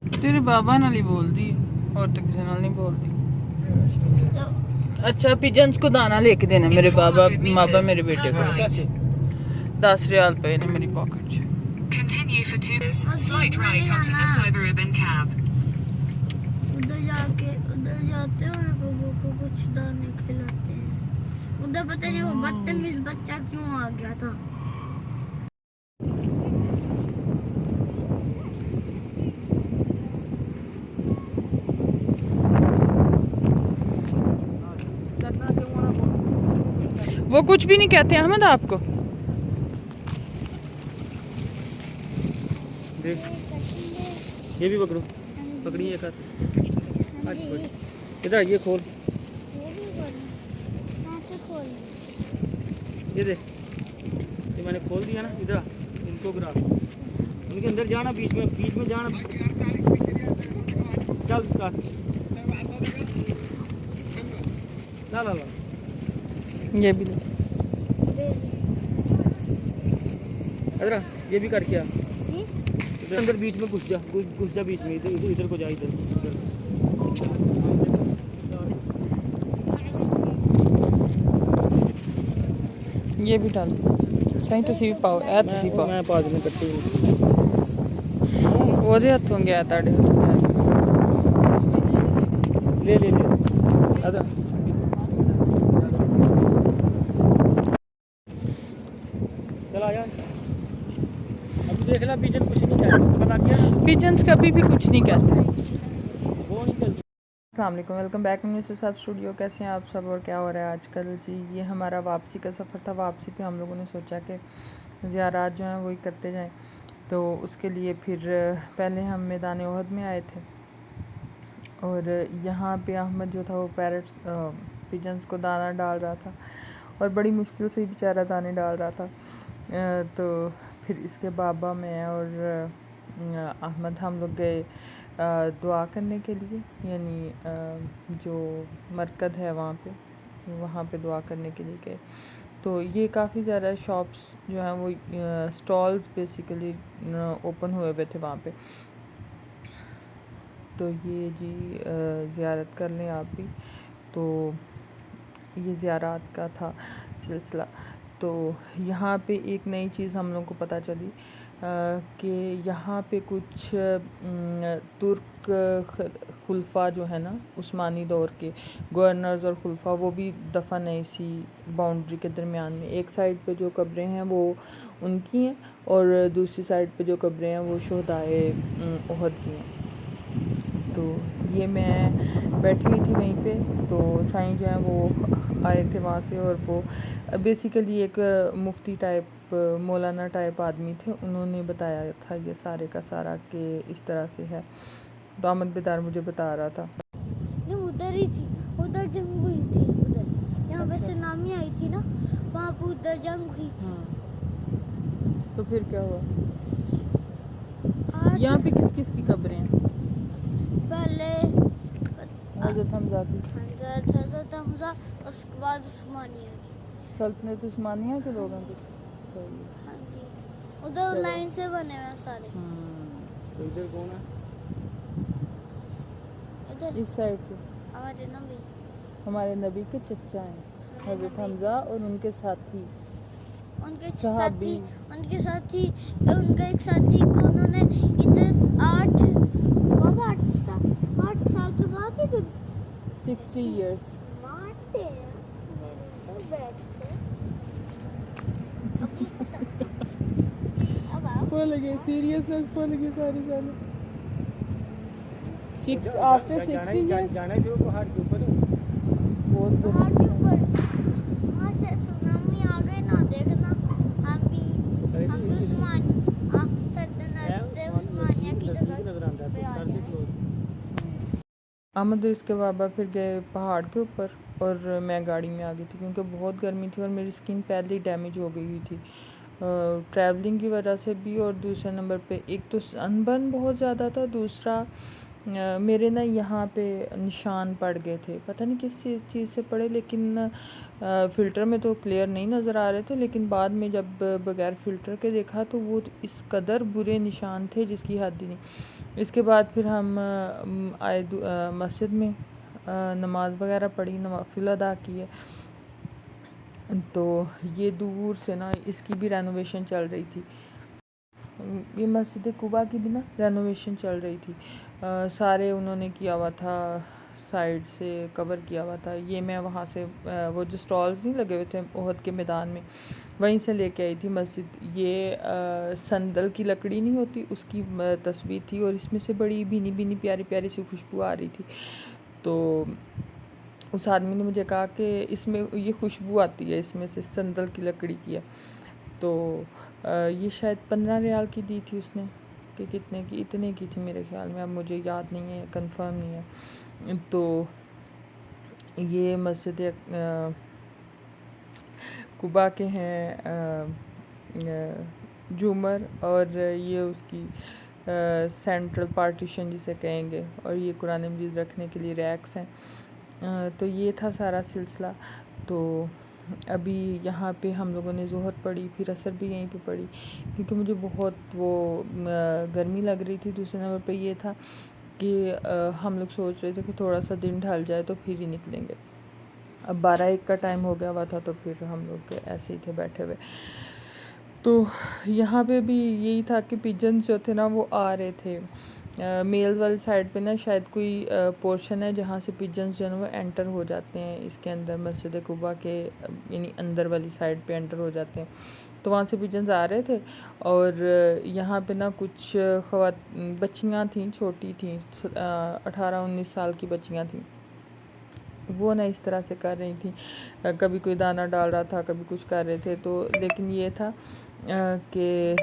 तेरे बाबा नाल ही बोल दी और तो किसी नाल नहीं बोल दी। अच्छा पिजन्स को दाना लेके देना मेरे बाबा मेरे बेटे को। 10 रियाल पे ने मेरी पॉकेट च। Continue for 2 slight right onto the suburban cab. उधर जाते हैं और बबू को कुछ दाने खिलाते हैं। उधर पता नहीं वो बदतमीज बच्चा क्यों आ गया था। वो कुछ भी नहीं कहते अहमद आपको। देख ये भी पकड़ो, पकड़िए एक हाथ। इधर ये खोल, ये देख ये मैंने खोल दिया ना। इधर इनको गिरा, इनके अंदर जाना, बीच में जाना। चल ला ला ला ये भी इधर ये भी करके आ। इधर अंदर बीच में घुस जा बीच में। इधर को जा, इधर ये भी डाल सही तुसी भी पाओ ए तुसी पाओ। मैं पा देने कट्टे ओदे हथों गया ताड़े ले अदा चल आ जा। अब देख ला पिजन कुछ नहीं कहता, पता क्या पिजन्स कभी भी कुछ नहीं कहते। वो नहीं चलती। अस्सलाम वालेकुम, वेलकम बैक मिस्टर साहब स्टूडियो। कैसे हैं आप सब और क्या हो रहा है आजकल जी। ये हमारा वापसी का सफ़र था। वापसी पे हम लोगों ने सोचा कि ज़ियारात जो हैं वही करते जाएं। तो उसके लिए फिर पहले हम मैदान ओहद में आए थे और यहाँ पे अहमद जो था वो पैरट्स पिजन्स को दाना डाल रहा था और बड़ी मुश्किल से ही बेचारा दाने डाल रहा था। तो फिर इसके बाबा मैं और अहमद हम लोग गए दुआ करने के लिए, यानी जो मरकज़ है वहाँ पे दुआ करने के लिए गए। तो ये काफ़ी ज़्यादा शॉप्स जो हैं वो स्टॉल्स बेसिकली ओपन हुए हुए थे वहाँ पे। तो ये जी ज़ियारत कर लें आप भी। तो ये ज़ियारत का था सिलसिला। तो यहाँ पे एक नई चीज़ हम लोग को पता चली कि यहाँ पे कुछ तुर्क खुलफा जो है ना उस्मानी दौर के गवर्नर्स और खुलफा वो भी दफन है इसी बाउंड्री के दरमियान में। एक साइड पे जो कब्रें हैं वो उनकी हैं और दूसरी साइड पे जो कब्रें हैं वो शहदाए ओहद की हैं। तो ये मैं बैठी हुई थी वहीं पे। तो साईं जो हैं वो आए थे वहाँ से और वो बेसिकली एक मुफ्ती टाइप मौलाना टाइप आदमी थे। उन्होंने बताया था ये सारे का सारा कि इस तरह से है। तो अहमद बेदार मुझे बता रहा था। ये उधर ही थी, उधर जंग हुई थी। उधर यहाँ पे सुनामी आई थी ना, वहाँ पे उधर जंग हुई थी। तो फिर क्या हुआ? यहाँ पे किस किस की कब्रें हैं? पहले हज़रत हमज़ा की, हज़रत हमज़ा, उसके बाद उस्मानिया की, सल्तनत उस्मानिया के लोगों की। सही है। हाँ जी, उधर लाइन से बने हुए हैं सारे। तो इधर कौन है? इधर इस साइड पे हमारे नबी के चचा हैं हज़रत हमज़ा और उनके साथी उनके सहाबी। साथी उनका एक साथी को उन्होंने इधर 8 साल के बाद ही 60 years। मारते हैं मेरे ऊपर बैठ के। अब आप भूल गए, सीरियसनेस भूल गई सारी सारी। आफ्टर 60 years जाना है जो पहाड़ के ऊपर बहुत पहाड़ के ऊपर वहाँ से सुनामी आ गए ना, देखना हम भी उस्मानिया की जगह पे आ गए। अहमद इसके बाबा फिर गए पहाड़ के ऊपर और मैं गाड़ी में आ गई थी क्योंकि बहुत गर्मी थी और मेरी स्किन पहले ही डैमेज हो गई हुई थी ट्रैवलिंग की वजह से भी। और दूसरे नंबर पे एक तो सनबर्न बहुत ज़्यादा था, दूसरा मेरे ना यहाँ पे निशान पड़ गए थे। पता नहीं किस चीज़ से पड़े, लेकिन फ़िल्टर में तो क्लियर नहीं नज़र आ रहे थे, लेकिन बाद में जब बगैर फ़िल्टर के देखा तो वो इस कदर बुरे निशान थे जिसकी हद ही नहीं। इसके बाद फिर हम आए मस्जिद में, नमाज वगैरह पढ़ी, नवाफिल अदा किए। तो ये दूर से ना इसकी भी रेनोवेशन चल रही थी, ये मस्जिद कुबा की भी ना रेनोवेशन चल रही थी। सारे उन्होंने किया हुआ था, साइड से कवर किया हुआ था। ये मैं वहाँ से वो जो स्टॉल्स नहीं लगे हुए थे ओहद के मैदान में, वहीं से लेके आई थी मस्जिद। ये संदल की लकड़ी नहीं होती, उसकी तस्वीर थी, और इसमें से बड़ी भीनी भीनी प्यारी प्यारी सी खुशबू आ रही थी। तो उस आदमी ने मुझे कहा कि इसमें ये खुशबू आती है, इसमें से संदल की लकड़ी की है। तो ये शायद 15 रियाल की दी थी उसने, कि कितने की, इतने की थी मेरे ख्याल में, अब मुझे याद नहीं है, कंफर्म नहीं है। तो ये मस्जिद कुबा के हैं झूमर, और ये उसकी सेंट्रल पार्टीशन जिसे कहेंगे, और ये कुरान मजीद रखने के लिए रैक्स हैं। तो ये था सारा सिलसिला। तो अभी यहाँ पे हम लोगों ने ज़ोहर पढ़ी, फिर असर भी यहीं पे पढ़ी, क्योंकि मुझे बहुत वो गर्मी लग रही थी। दूसरे नंबर पे ये था कि हम लोग सोच रहे थे कि थोड़ा सा दिन ढल जाए तो फिर ही निकलेंगे। अब 12-1 का टाइम हो गया हुआ था, तो फिर हम लोग ऐसे ही थे बैठे हुए। तो यहाँ पे भी यही था कि पिजन्स जो थे ना वो आ रहे थे। मेल्स वाली साइड पे ना शायद कोई पोर्शन है जहाँ से पिजन्स जो है ना वो एंटर हो जाते हैं इसके अंदर, मस्जिद कुबा के यानी अंदर वाली साइड पे एंटर हो जाते हैं। तो वहाँ से पिजन्स आ रहे थे, और यहाँ पे ना कुछ बच्चियाँ थीं, छोटी थीं, 18-19 साल की बच्चियाँ थीं। वो ना इस तरह से कर रही थी, कभी कोई दाना डाल रहा था, कभी कुछ कर रहे थे। तो लेकिन ये था कि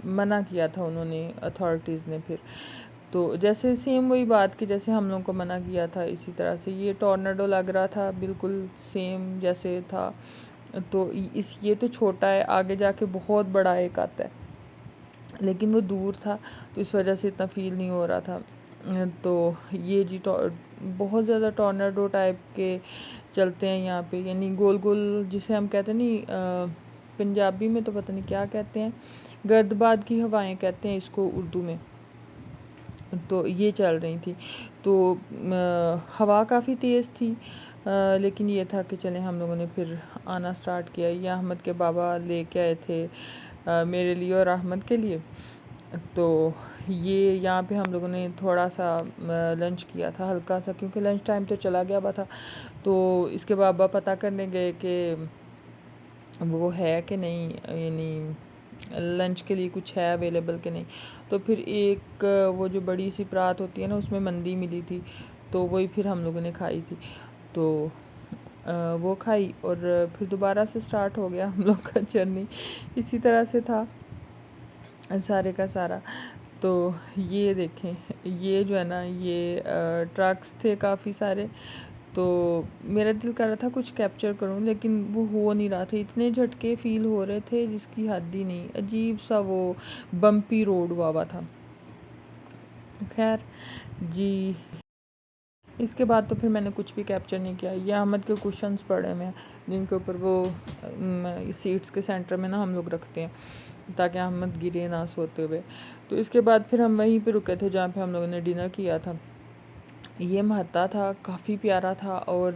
मना किया था उन्होंने, अथॉरिटीज़ ने। फिर तो जैसे सेम वही बात कि जैसे हम लोगों को मना किया था, इसी तरह से ये टॉर्नेडो लग रहा था, बिल्कुल सेम जैसे था। तो ये तो छोटा है, आगे जाके बहुत बड़ा एक आता है, लेकिन वो दूर था तो इस वजह से इतना फील नहीं हो रहा था। तो ये जी बहुत ज़्यादा टॉर्नेडो टाइप के चलते हैं यहाँ पे, यानी गोल गोल जिसे हम कहते हैं नहीं, पंजाबी में तो पता नहीं क्या कहते हैं, गर्दबाद की हवाएं कहते हैं इसको उर्दू में। तो ये चल रही थी, तो हवा काफ़ी तेज़ थी। लेकिन ये था कि चले हम लोगों ने फिर आना स्टार्ट किया। ये अहमद के बाबा लेके आए थे मेरे लिए और अहमद के लिए। तो ये यहाँ पे हम लोगों ने थोड़ा सा लंच किया था, हल्का सा, क्योंकि लंच टाइम तो चला गया हुआ था। तो इसके बाबा पता करने गए कि वो है कि नहीं, यानी लंच के लिए कुछ है अवेलेबल कि नहीं। तो फिर एक वो जो बड़ी सी परात होती है ना, उसमें मंदी मिली थी, तो वही फिर हम लोगों ने खाई थी। तो वो खाई, और फिर दोबारा से स्टार्ट हो गया हम लोग का जर्नी। इसी तरह से था सारे का सारा। तो ये देखें, ये जो है ना, ये ट्रक्स थे काफ़ी सारे। तो मेरा दिल कर रहा था कुछ कैप्चर करूं, लेकिन वो हो नहीं रहा था, इतने झटके फील हो रहे थे जिसकी हद ही नहीं। अजीब सा वो बम्पी रोड हुआ था। खैर जी, इसके बाद तो फिर मैंने कुछ भी कैप्चर नहीं किया। ये अहमद के कुशन्स पड़े हुए हैं, जिनके ऊपर वो सीट्स के सेंटर में ना हम लोग रखते हैं, ताकि अहमद गिरे ना सोते हुए। तो इसके बाद फिर हम वहीं पे रुके थे जहाँ पे हम लोगों ने डिनर किया था। ये महत्ता था, काफ़ी प्यारा था, और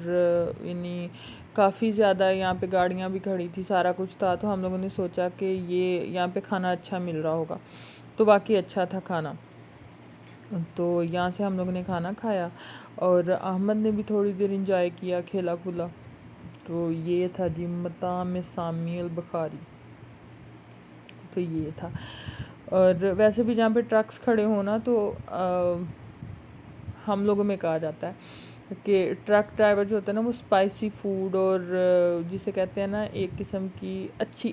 यानी काफ़ी ज़्यादा यहाँ पे गाड़ियाँ भी खड़ी थी, सारा कुछ था। तो हम लोगों ने सोचा कि ये यहाँ पे खाना अच्छा मिल रहा होगा, तो वाकई अच्छा था खाना। तो यहाँ से हम लोगों ने खाना खाया, और अहमद ने भी थोड़ी देर इंजॉय किया, खेला खुला। तो ये था जी मताम सामियल बुखारी। तो ये था। और वैसे भी जहाँ पे ट्रक्स खड़े हो ना, तो हम लोगों में कहा जाता है कि ट्रक ड्राइवर जो होता है ना, वो स्पाइसी फूड, और जिसे कहते हैं ना एक किस्म की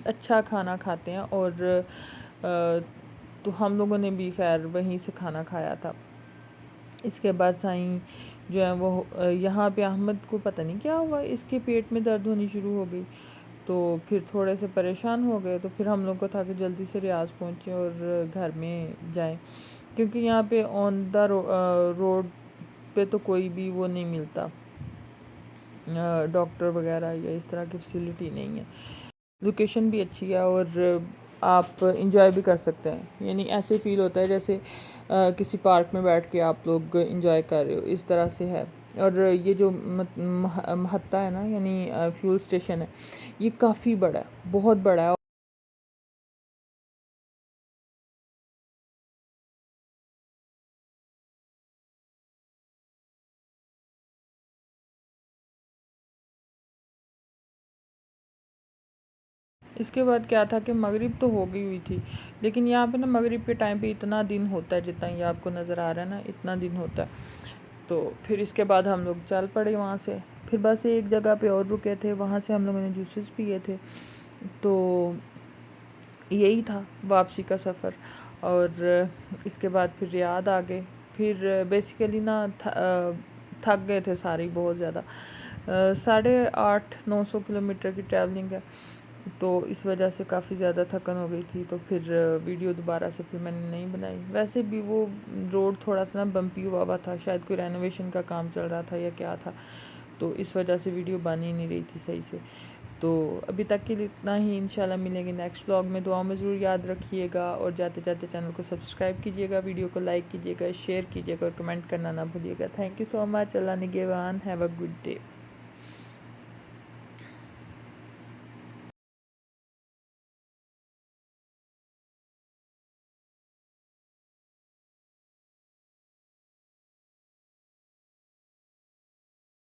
अच्छा खाना खाते हैं। और तो हम लोगों ने भी खैर वहीं से खाना खाया था। इसके बाद साईं जो है वो यहाँ पे अहमद को पता नहीं क्या हुआ, इसके पेट में दर्द होनी शुरू हो गई। तो फिर थोड़े से परेशान हो गए। तो फिर हम लोग को था कि जल्दी से रियाज पहुँचे और घर में जाएं, क्योंकि यहाँ पे ऑन द रोड पे तो कोई भी वो नहीं मिलता, डॉक्टर वगैरह या इस तरह की फैसिलिटी नहीं है। लोकेशन भी अच्छी है, और आप इंजॉय भी कर सकते हैं। यानी ऐसे फ़ील होता है जैसे किसी पार्क में बैठ के आप लोग इंजॉय कर रहे हो, इस तरह से है। और ये जो महत्ता है ना, यानी फ्यूल स्टेशन है, ये काफ़ी बड़ा है, बहुत बड़ा है। इसके बाद क्या था कि मगरिब तो हो गई हुई थी, लेकिन यहाँ पे ना मगरिब के टाइम पे इतना दिन होता है, जितना ये आपको नज़र आ रहा है ना, इतना दिन होता है। तो फिर इसके बाद हम लोग चल पड़े वहाँ से। फिर बस एक जगह पे और रुके थे, वहाँ से हम लोगों ने जूसेस पिए थे। तो यही था वापसी का सफ़र। और इसके बाद फिर रियाद आ गए। फिर बेसिकली ना थक गए थे सारे बहुत ज़्यादा। 850-900 किलोमीटर की ट्रैवलिंग है, तो इस वजह से काफ़ी ज़्यादा थकन हो गई थी। तो फिर वीडियो दोबारा से फिर मैंने नहीं बनाई। वैसे भी वो रोड थोड़ा सा ना बम्पी हुआ हुआ था, शायद कोई रेनोवेशन का काम चल रहा था या क्या था, तो इस वजह से वीडियो बन ही नहीं रही थी सही से। तो अभी तक के लिए इतना ही। इंशाल्लाह मिलेंगे नेक्स्ट व्लॉग में। दुआ में ज़रूर याद रखिएगा, और जाते जाते चैनल को सब्सक्राइब कीजिएगा, वीडियो को लाइक कीजिएगा, शेयर कीजिएगा और कमेंट करना ना भूलिएगा। Thank you so much. अल्लाह निगहबान। Have a good day.